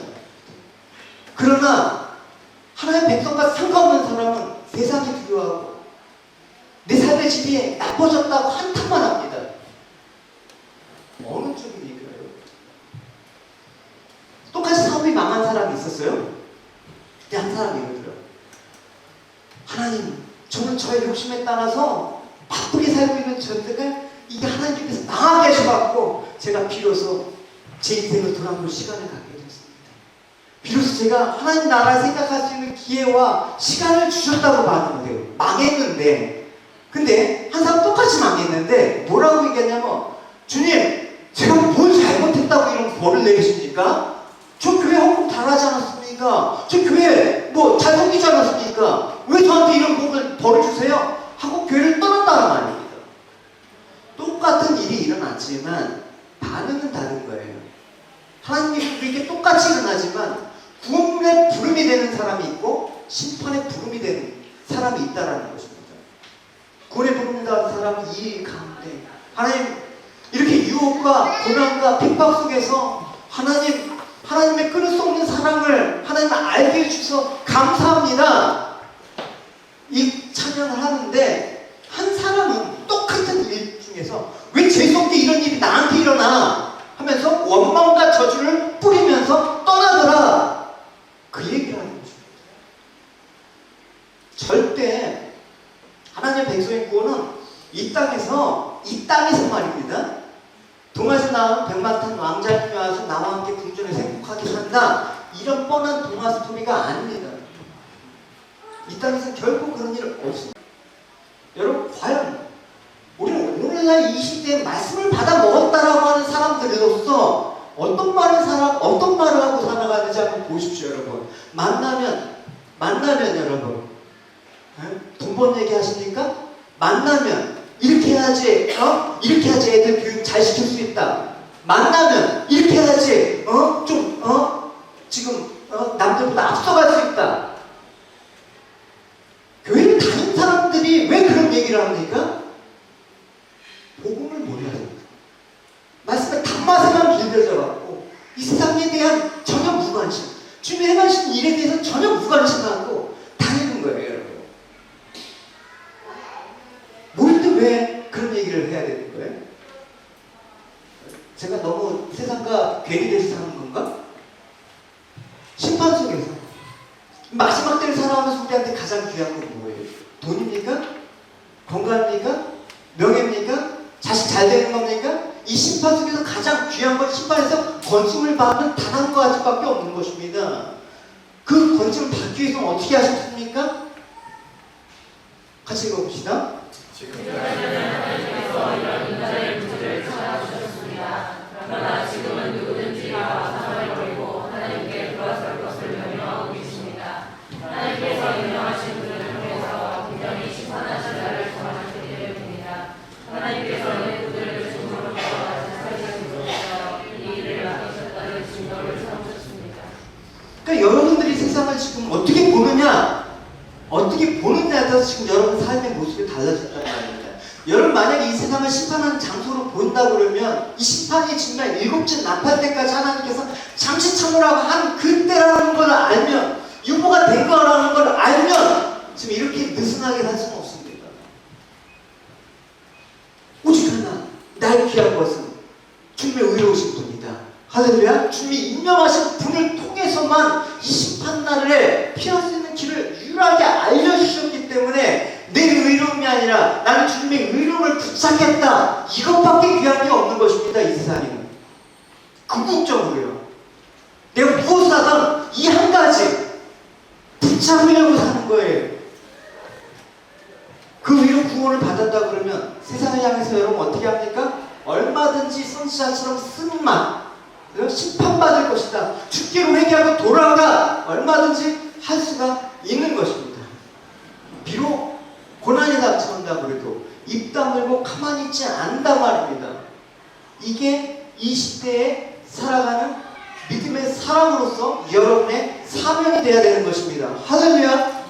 그러나 하나님의 백성과 상관없는 사람은 세상이 두려워하고 내 삶의 질이 나빠졌다고 한탄만 합니다. 어느 쪽이 얘기해요? 똑같이 사업이 망한 사람이 있었어요. 그때 한 사람이 이러더라고요. 하나님, 저는 저의 욕심에 따라서 바쁘게 살고 있는 저들을 이게 하나님께서 망하게 하셔갖고 제가 비로소 제 인생을 돌아볼 시간을 갖게 됐습니다. 비로소 제가 하나님 나라를 생각할 수 있는 기회와 시간을 주셨다고 말하는 거예요. 망했는데, 근데 한 사람 똑같이 망했는데 뭐라고 얘기하냐면, 주님, 제가 뭘 잘못했다고 이런 벌을 내리십니까? 저 교회 헌금 잘하지 않았습니까? 저 교회 잘 섬기지 않았습니까? 왜 저한테 이런 벌을 주세요? 하고 교회를 떠났다는 말입니다. 똑같은 일이 일어났지만 반응은 다른 거예요. 하나님이 그렇게 똑같이 일어나지만 구원의 부름이 되는 사람이 있고 심판의 부름이 되는 사람이 있다는 것입니다. 구원의 부름이 되는 사람은 이 가운데 하나님 이렇게 유혹과 고난과 핍박 속에서 하나님의 끊을 수 없는 사랑을 하나님을 알게 해주셔서 감사합니다. 이 찬양을 하는데 한 사람은 똑같은 일 중에서 왜 재수없게 이런 일이 나한테 일어나 하면서 원망과 저주를 뿌리면서 떠나더라. 그 얘기를 하는 거죠. 절대 하나님의 백성의 구원은 이 땅에서 말입니다. 동화에서 나온 백마탄 왕자님이 와서 나와 함께 궁전에서 행복하게 산다. 이런 뻔한 동화 스토리가 아닙니다. 이 땅에서 결코 그런 일 없습니다. 여러분, 과연 우리는 오늘날 이 시대에 말씀을 받아 먹었다라고 하는 사람들로서 어떤 말을 하고 살아가는지 한번 보십시오, 여러분. 만나면 여러분, 돈 번 얘기 하십니까? 만나면 이렇게 해야지, 이렇게 해야지 애들 교육 잘 시킬 수 있다. 만나면 이렇게 해야지, 지금, 남들보다 앞서갈 수 있다. 교회를 다닌 사람들이 왜 그런 얘기를 합니까? 복음을 몰라야 됩니다. 말씀의 단맛에만 길들여져갖고 이 세상에 대한 전혀 무관심, 주님이 행하신 일에 대해서 전혀 무관심하고 다니는 거예요, 여러분. 뭘 때 왜 그런 얘기를 해야 되는 거예요? 제가 너무 세상과 괴리돼서 사는 건가? 심판 속에서 마지막 때를 살아가면서 우리한테 가장 귀한 건 뭐예요? 돈입니까? 건강입니까? 명예입니까? 자식 잘 되는 겁니까? 이 심판 속에서 가장 귀한 건 심판에서 건짐을 받는 단 한 가지밖에 없는 것입니다. 그 건짐을 받기 위해서는 어떻게 하셨습니까? 같이 읽어봅시다. 하나님께서 이런 인간의 문제를 찾아주셨습니다. 그러나 지금은 누구든지 가상을 버리고 하나님께 돌아설 것을 명령하고 계십니다. 하나님께서 명령하신 분을 통해서 분명히 심판하신 자를 정하셨기 때문입니다. 하나님께서는 그들을 중으로 가져가신 살리심으로써 이 일을 맡기셨다는 증거를 삼으셨습니다. 그러니까 여러분들이 세상을 지금 어떻게 보느냐에 따라서 지금 여러분 삶의 모습이 달라졌단 말입니다. 여러분 만약에 이 세상을 심판하는 장소로 본다 그러면 이 심판이 정말 일곱째 나팔 때까지 하나님께서 잠시 참으라고 한 그때라는 걸 알면, 유보가 된 거라는 걸 알면 지금 이렇게 느슨하게 살 수는 없습니다. 오직 하나, 날 귀한 것은 주님의 의로우신 분이다. 할렐루야. 주님이 임명하신 분을 통해서만 이 심판날에 피할 수 있는 길을 유일하게 알려주셨기 때문에 내 의로움이 아니라 나는 주님의 의로움을 붙잡겠다, 이것밖에 귀한 게 없는 것입니다. 이 세상에는 궁극적으로요, 내가 무엇을 하든 이 한 가지 붙잡으려고 사는 거예요. 그 위로 구원을 받았다 그러면 세상을 향해서 여러분 어떻게 합니까? 얼마든지 선지자처럼 쓰는 말, 심판받을 것이다, 죽기로 회개하고 돌아오라, 얼마든지 할 수가 있는 것입니다. 비록 고난이 닥쳐온다 그래도 입 다물고 가만히 있지 않는단 말입니다. 이게 이 시대에 살아가는 믿음의 사람으로서 여러분의 사명이 되어야 되는 것입니다. 할렐루야.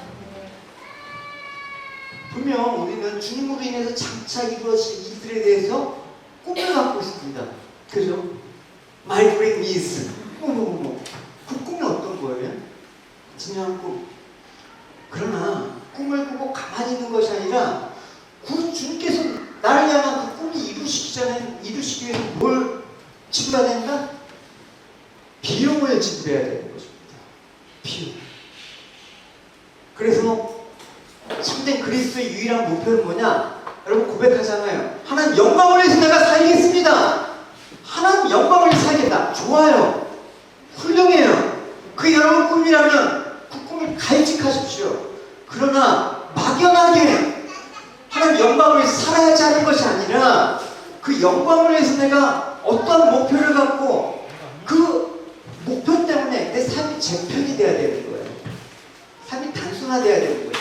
분명 우리는 주님으로 인해서 장차 이루어질 일들에 대해서 꿈을 갖고 있습니다. 그죠? My dream is 그 꿈이 어떤 거예요? 중요한 꿈. 그러나 꿈을 꾸고 가만히 있는 것이 아니라 주님께서 나를 향한 그 꿈이 이루시기 위해서 뭘 지불해야 된다? 비용을 지불해야 되는 것입니다. 비용. 그래서 참된 그리스도의 유일한 목표는 뭐냐? 여러분 고백하잖아요. 하나님 영광을 위해서 내가 살겠습니다. 하나님 영광을 위해서 살겠다. 좋아요. 훌륭해요. 그 여러분 꿈이라면 그 꿈을 간직하십시오. 그러나 막연하게 하나님 영광을 위해서 살아야지 하는 것이 아니라 그 영광을 위해서 내가 어떤 목표를 갖고 그 목표 때문에 내 삶이 재편이 돼야 되는 거예요. 삶이 단순화돼야 되는 거예요.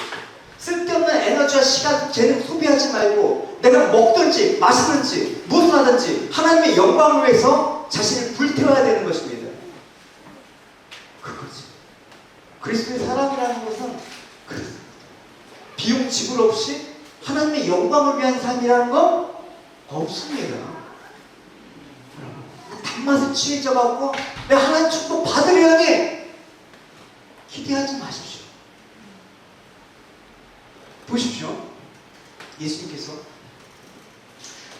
쓸데없는 에너지와 시간, 재능 소비하지 말고 내가 먹든지 마시든지 무엇을 하든지 하나님의 영광을 위해서 자신을 불태워야 되는 것입니다. 그거지. 그리스도의 사람이라는 것은 비용 지불 없이 하나님의 영광을 위한 삶이라는 건 없습니다. 단맛에 취해져갖고 내가 하나님 축복 받으려니 기대하지 마십시오. 보십시오. 예수님께서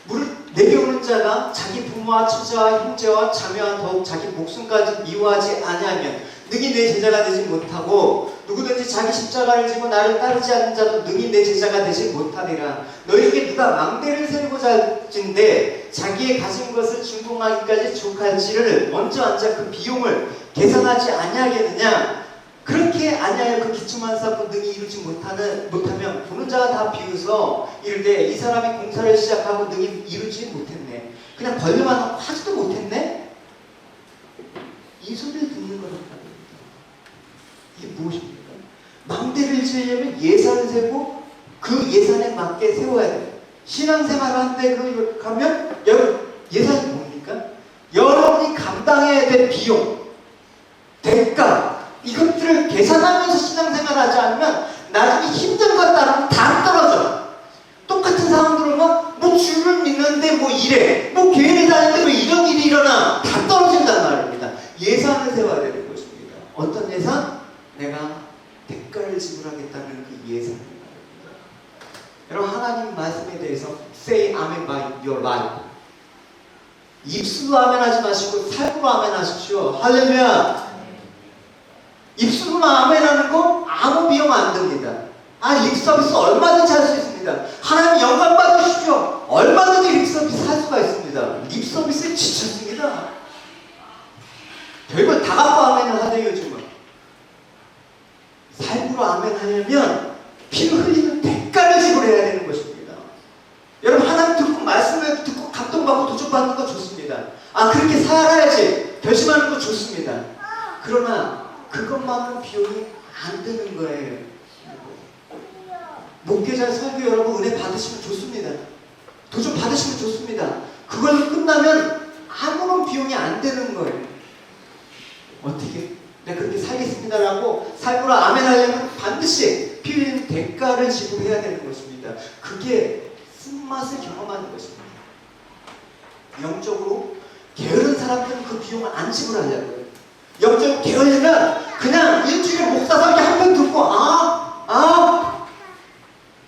무릇 내게 오는 자가 자기 부모와 처자와 형제와 자매와 더욱 자기 목숨까지 미워하지 아니하면 능히 내 제자가 되지 못하고 누구든지 자기 십자가를 지고 나를 따르지 않는 자도 능히 내 제자가 되지 못하리라. 너희에게 누가 망대를 세우고자 할진대 자기의 가진 것을 준공하기까지 족할지를 먼저 앉아 그 비용을 계산하지 아니하겠느냐. 그렇게 아니하여 그 기초만 쌓고 능히 이루지 못하면 보는 자가 다 비웃어 이르되 이 사람이 공사를 시작하고 능히 이루지 못했네. 그냥 벌려만 하고 하지도 못했네. 이 소리를 듣는 거란 말입니다. 이게 무엇입니까? 망대를 지으려면 예산을 세고 그 예산에 맞게 세워야 돼요. 신앙생활을 하는데 가면 여러분 예산이 뭡니까? 여러분이 감당해야 될 비용, 대가 이것들을 계산하면서 신앙생활하지 않으면 나중에 힘든 것 따르면 다 떨어져. 똑같은 상황 들어오면 뭐 주를 믿는데 뭐 이래, 뭐 교회를 다니는데 왜 이런 일이 일어나, 다 떨어진단 말입니다. 예산을 세워야 되는 것입니다. 어떤 예산? 내가 대가를 지불하겠다는 그 예산입니다. 여러분 하나님 말씀에 대해서 say amen by your life. 입술로 아멘 하지 마시고 삶으로 아멘 하십시오. 할렐루야. 입술로만 아멘 하는 거 아무 비용 안 듭니다. 립 서비스 얼마든지 할 수 있습니다. 하나님 영광 받으십시오. 얼마든지 립 서비스 할 수가 있습니다. 립 서비스에 지쳤습니다. 별걸 다 갖고 아멘을 하네요 요즘은. 삶으로 아멘 하려면 피를 흘리는 대가를 지불해야 되는 것입니다. 여러분 하나님 듣고 말씀을 듣고 감동받고 도전받는 거 좋습니다. 그렇게 살아야지 결심하는 거 좋습니다. 그러나 그것만은 비용이 안 드는 거예요. 목회자 설교 여러분 은혜 받으시면 좋습니다. 도전 받으시면 좋습니다. 그걸로 끝나면 아무런 비용이 안 되는 거예요. 어떻게? 내가 그렇게 살겠습니다라고 삶으로 아멘 하려면 반드시 피 흘리는 대가를 지불해야 되는 것입니다. 그게 쓴맛을 경험하는 것입니다. 영적으로 게으른 사람들은 그 비용을 안 지불하려고요. 영적으로 게으르면 그냥 일주일에 목사 설교 한 편 듣고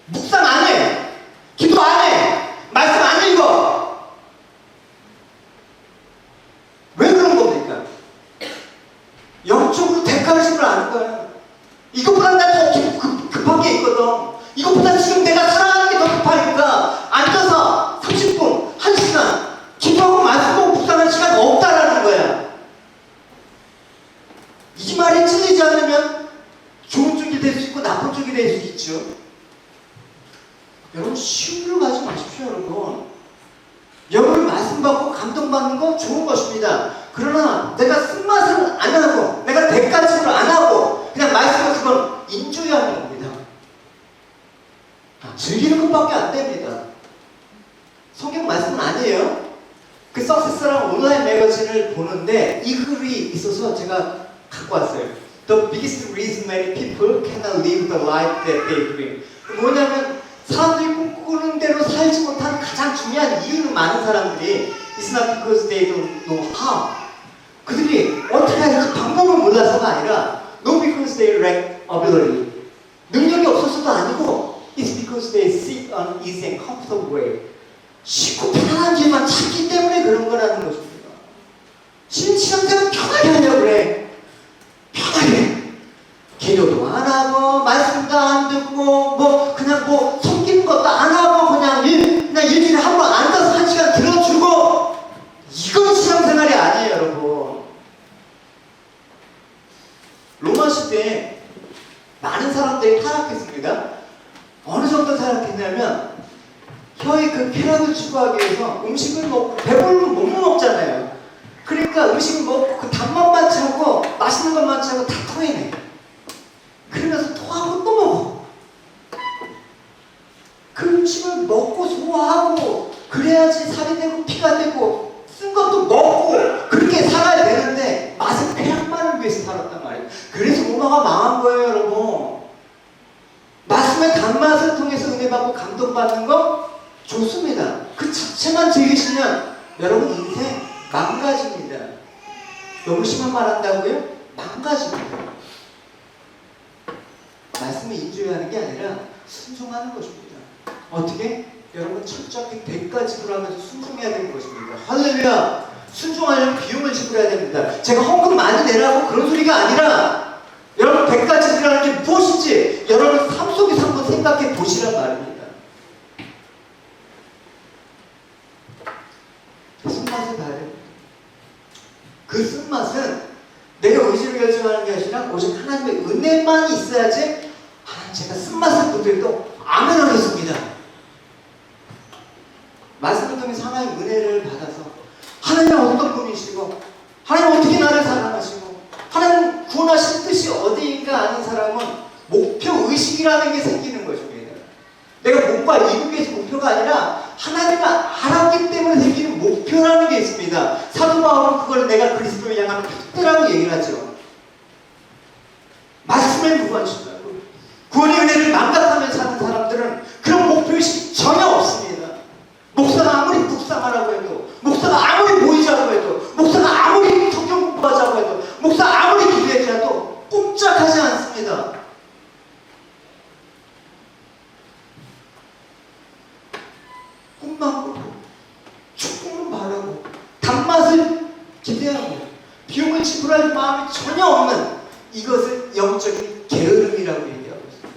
묵상 안 해, 기도 안 해, 말씀 안 읽어. 왜 그런 겁니까? 영적으로 대가를 지불 안 하는 거예요. 이것보다 나 더 급한 게 있거든. 이것보다 지금 내가 사랑하는 게 더 급하니까 앉아서 30분, 1시간 기도하고 말씀하고 묵상할 시간 없다라는 거야. 이 말이 찔리지 않으면 좋은 쪽이 될 수 있고 나쁜 쪽이 될 수 있죠. 여러분 쉬운 로 가지 마십시오. 여러분 말씀 받고 감동받는 건 좋은 것입니다. 그러나 내가 쓴맛을 안 하고 내가 대가지를 안 하고 그냥 말씀을 그건 인조하는 겁니다. 즐기는 것밖에 안 됩니다. 성경 말씀은 아니에요. 그 석세스라는 온라인 매거진을 보는데 이 글이 있어서 제가 갖고 왔어요. The biggest reason many people cannot live the life that they dream. 뭐냐면 사람들이 꿈꾸는 대로 살지 못하는 가장 중요한 이유는 많은 사람들이 It's not because they don't know how. 그들이 어떻게 하는지 방법을 몰라서가 아니라 Not because they lack ability. 능력이 없어서도 아니고 It's because they seek an easy and comfortable way. 쉽고 편안한 길만 찾기 때문에 그런 거라는 것입니다. 신앙생활 편하게 하려고 그래. 편하게. 기도도 안 하고 말씀도 안 듣고 그냥 섬기는 것도 안 하고 그냥 일주일에 한 번 앉아서 1시간 들어주고 이건 신앙생활이 아니에요 여러분. 로마 시대에 많은 사람들이 타락했습니다. 어느 정도 타락했냐면 혀의 그 쾌락을 추구하기 위해서 음식을 먹고 배부르면 못 먹잖아요. 그러니까 음식을 먹고 그 단맛만 차고 맛있는 것만 차고 다 토해내. 그러면서 토하고 또 먹어. 그 음식을 먹고 소화하고 그래야지 살이 되고 피가 되고 쓴 것도 먹고 그렇게 살아야 되는데 맛은 쾌락만을 위해서 살았단 말이에요. 그래서 로마가 망한 거예요 여러분. 말씀의 단맛을 통해서 은혜 받고 감동받는 거 좋습니다. 그 자체만 즐기시면 여러분 인생 망가집니다. 너무 심한 말 한다고요? 망가집니다. 말씀을 인조하는 게 아니라 순종하는 것입니다. 어떻게? 여러분 철저하게 대가 지불하면서 순종해야 되는 것입니다. 할렐루야! 순종하려면 비용을 지불해야 됩니다. 제가 헌금 많이 내라고 그런 소리가 아니라 여러분 대가 지불하는 게 무엇인지 여러분 삶 속에서 한번 생각해 보시란 말입니다. 쓴맛을 봐야 됩니다. 그 쓴맛은 내가 의지를 결정하는 게 아니라 오직 하나님의 은혜만 있어야지 제가 쓴맛을 보더라도 아멘 하겠습니다. 말씀을 통해서 하나님의 은혜를 받아서 하나님 어떤 분이시고 하나님 어떻게 나를 사랑하시고 하나님 구원하신 뜻이 어디인가 아는 사람은 목 목표가 이국에서 목표가 아니라 하나님을 알았기 때문에 생기는 목표라는 게 있습니다. 사도 바울은 그걸 내가 그리스도를 향한 표대라고 얘기를 하죠. 말씀에 무관심하고 구원의 은혜를 망각하며 사는 사람들은 그런 목표의식이 전혀 없습니다. 목사가 아무리 묵상하라고 해도, 목사가 아무리 모이자고 해도, 목사가 아무리 성경 공부하자고 해도, 목사가 아무리 기도해줘도 꼼짝하지 않습니다. 꿈만 꾸고 축구는 바라고 단맛을 기대하고 비용을 지불할 마음이 전혀 없는 이것을 영적인 게으름이라고 얘기하고 있습니다.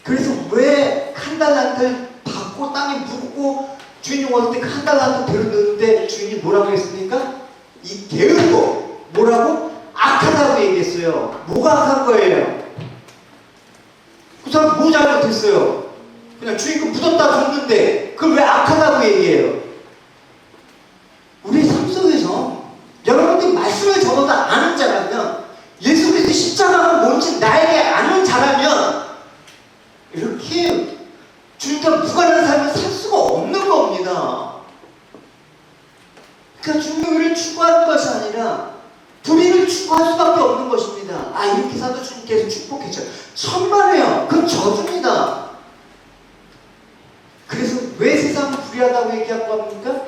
그래서 왜 한 달란트를 받고 땅에 묻고 주인이 왔을 때 한 달란트 데려드는데 주인이 뭐라고 했습니까? 이 게으르고 뭐라고? 악하다고 얘기했어요. 뭐가 악한 거예요? 그 사람 뭐 잘못했어요? 그냥 주인 거 묻었다 줬는데 그걸 왜 악하다고 얘기해요? 우리 삶 속에서 여러분들이 말씀을 적어도 아는 자라면, 예수 그리스도 십자가가 뭔지 나에게 아는 자라면 이렇게 주님과 무관한 삶을 살 수가 없는 겁니다. 그러니까 주님을 추구하는 것이 아니라 불의를 추구할 수밖에 없는 것입니다. 아, 이렇게 사도 주님께서 축복했죠. 천만에요. 그건 저주입니다. 그래서 왜 세상은 불의하다고 얘기하고 합니까?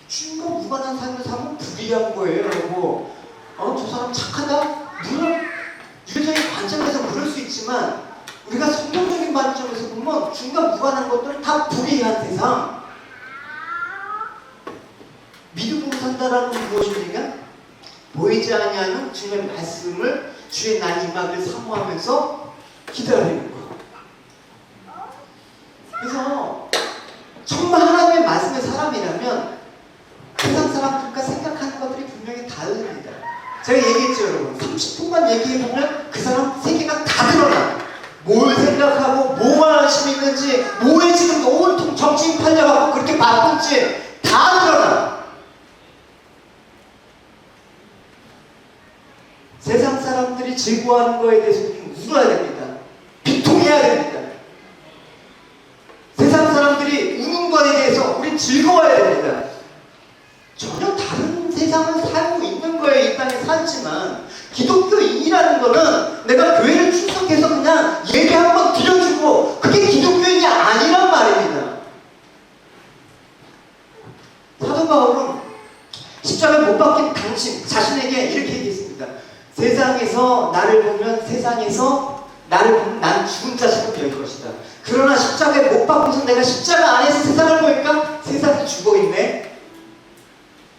주님과 무관한 삶을 살면 불의한 거예요. 여러분. 저 사람 착하다? 물론 유교적인 관점에서 그럴 수 있지만 우리가 성경적인 관점에서 보면 주님과 무관한 것들은 다 불의한 세상. 믿음으로 산다라는 건 무엇입니까? 보이지 아니하는 주님의 말씀을 주의 날 임하기를 사모하면서 기다리는 것. 그래서 정말 하나님의 말씀의 사람이라면 세상 사람들과 생각하는 것들이 분명히 다릅니다. 제가 얘기했죠, 여러분. 30분만 얘기해보면 그 사람 세계가 다 드러나. 뭘 생각하고 뭐가 관심이 있는지, 뭐에 지금 온통 정치인 팔려가고 그렇게 바쁜지 다 드러나. 세상 사람들이 즐거워하는 거에 대해서 우리는 울어야 됩니다. 비통해야 됩니다. 세상 사람들이 우는 거에 대해서 우리는 즐거워야 됩니다. 전혀 다른 세상을 살고 있는 거예요. 이 땅에 살지만 기독교인이라는 거는 내가 교회를 출석해서 그냥 예배 한번 드려주고 그게 기독교인이 아니란 말입니다. 사도 바울은 십자가에 못 박힌 당신 자신에게 이렇게 얘기했습니다. 세상에서 나를 보면 세상에서 나를 보면 난 죽은 자식으로 될 것이다. 그러나 십자가에 못 박혀서 내가 십자가 안에서 세상을 보니까 세상이 죽어있네.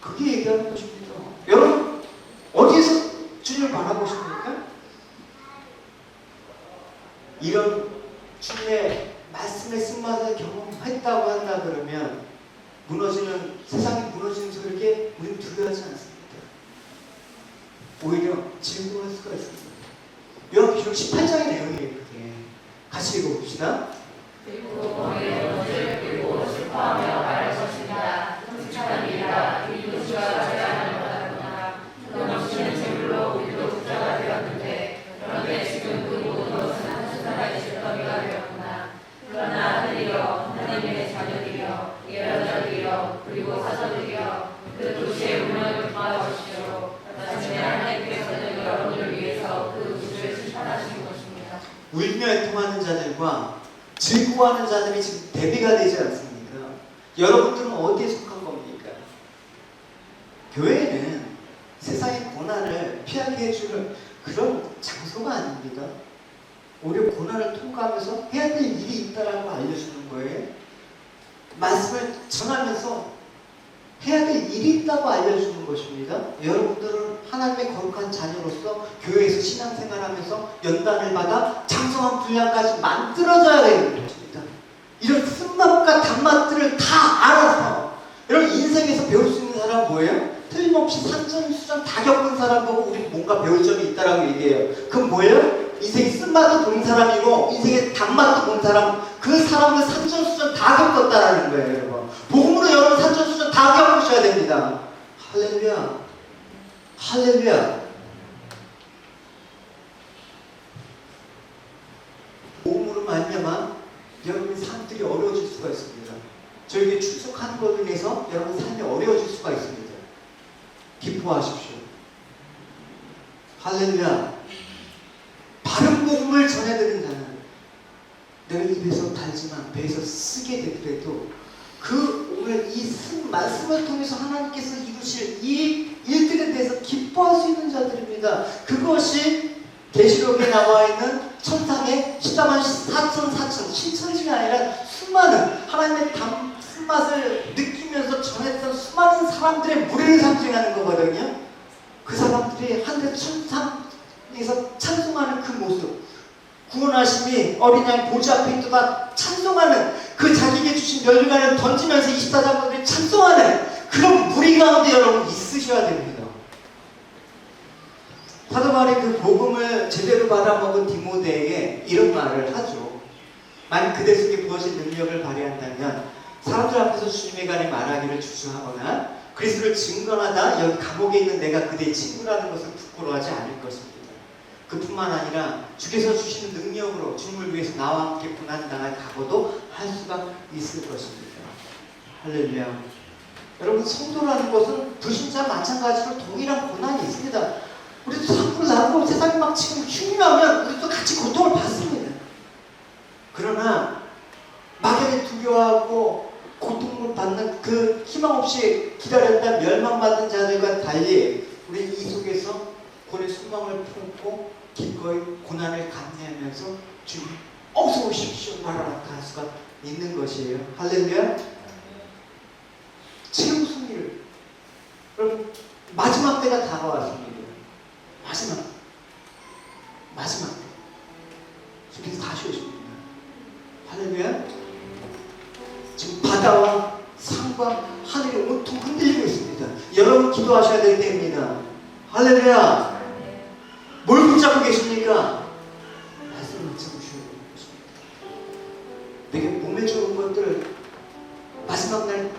그게 얘기하는 것입니다. 여러분 어디에서 주님을 바라보십니까? 이런 주님의 말씀의 쓴맛을 경험했다고 한다 그러면 세상이 무너지는 소리에 우리는 두려워하지 않습니다. 오히려 즐거워할 수가 있습니다. 요한계시록 18장의 내용이에요. 그게 같이 읽어봅시다. 그리고 너희의 문제를 들고 슬퍼하며 말할 것입니다. 끔찍하니라. 이 도시가 재앙을 받았구나. 그 넘치는 재물로 우리도 부자가 되었는데, 그런데 지금 그 모든 것은 한 순간에 질더미가 되었구나. 그러나 하늘이여, 하나님의 자녀들이여, 예언자들이여, 그리고 사서들이여, 그 도시의 운명을 도와주시오. 마침내 하나님께서는 여러분을 위해서 그 도시를 심판하시는 것입니다. 울며 애통하는 자들과 즐거워하는 자들이 지금 대비가 되지 않습니까? 여러분들은 어디에 속한 겁니까? 교회는 세상의 고난을 피하게 해주는 그런 장소가 아닙니다. 오히려 고난을 통과하면서 해야 될 일이 있다라고 알려주는 거예요. 말씀을 전하면서 해야 될 일이 있다고 알려주는 것입니다. 여러분들은 하나님의 거룩한 자녀로서 교회에서 신앙생활하면서 연단을 받아 장성한 분량까지 만들어져야 되는 것입니다. 이런 쓴맛과 단맛들을 다 알아서 여러분 인생에서 배울 수 있는 사람은 뭐예요? 틀림없이 산전수전 다 겪은 사람 보고 우리 뭔가 배울 점이 있다라고 얘기해요. 그건 뭐예요? 인생의 쓴맛도 본 사람이고 인생의 단맛도 본 사람, 그 사람은 산전수전 다 겪었다라는 거예요. 여러분 복음으로 여러분 산전수전 다 겪으셔야 됩니다. 할렐루야, 할렐루야. 복음으로 말미암아 여러분의 삶들이 어려워질 수가 있습니다. 저에게 출석하는 것으로 인해서 여러분 삶이 어려워질 수가 있습니다. 기뻐하십시오. 할렐루야. 바른 복음을 전해드리는 자는 내가 입에서 달지만 배에서 쓰게 되더라도 그 오늘 이 말씀을 통해서 하나님께서 이루실 이 일들에 대해서 기뻐할 수 있는 자들입니다. 그것이 계시록에 나와 있는 천상의 14만 4천 7천지가 아니라 수많은 하나님의 단맛을 느끼면서 전했던 수많은 사람들의 무리를 상징하는 거거든요. 그 사람들이 하늘 천상에서 찬송하는 그 모습, 구원하심이 어린 양 보좌 앞에 있다가 찬송하는 그 자기에게 주신 멸류관을 던지면서 24장로들이 찬송하는 그런 무리 가운데 여러분 있으셔야 됩니다. 사도 바울이 그 복음을 제대로 받아먹은 디모데에게 이런 말을 하죠. 만약 그대 속에 부어진 능력을 발휘한다면 사람들 앞에서 주님에 관해 말하기를 주저하거나 그리스도를 증거하다 여기 감옥에 있는 내가 그대의 친구라는 것을 부끄러워하지 않을 것입니다. 그뿐만 아니라 주께서 주시는 능력으로 주님을 위해서 나와 함께 고난당할 각오도 할 수가 있을 것입니다. 할렐루야. 여러분, 성도라는 것은 불신자 마찬가지로 동일한 고난이 있습니다. 우리도 사고를 나고 세상이 막 지금 흉흉하면 우리도 같이 고통을 받습니다. 그러나 막연히 두려워하고 고통을 받는 그 희망 없이 기다렸다 멸망받은 자들과 달리 우리 이 속에서 고뇌 소망을 품고 기꺼이 고난을 감내하면서 주님 어서 오십시오 말하라 할 수가 있는 것이에요. 할렐루야. 최후 승리를 여러분 마지막 때가 다가왔습니다. 마지막 때 주께서 다시 오십니다. 할렐루야. 지금 바다와 산과 하늘이 온통 흔들리고 있습니다. 여러분 기도하셔야 될 때입니다. 할렐루야. 뭘 붙잡고 계십니까? 말씀을 붙잡으셔야 됩니다. 내게 몸에 좋은 것들을 마지막 날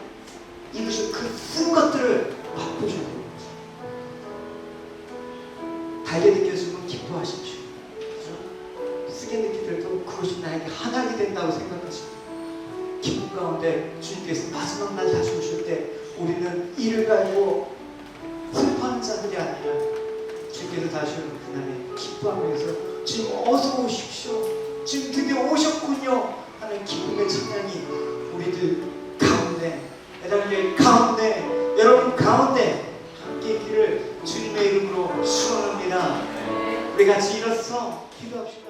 입으실 그 쓴 것들을 맛보셔야 됩니다. 달게 느껴지면 기뻐하십시오. 쓰게 느끼더라도 그것이 나에게 하나가 된다고 생각하십시오. 기쁨 가운데 주님께서 마지막 날 다시 오실 때 우리는 이를 갈고 슬퍼하는 자들이 아니라 주님께서 다시 오는 그날에 기뻐하면서 주님 어서 오십시오. 주님 드디어 오셨군요 하는 기쁨의 찬양이 우리들 가운데, 애달의 가운데, 여러분 가운데 함께 있기를 주님의 이름으로 축원합니다. 우리 같이 일어서 기도합시다.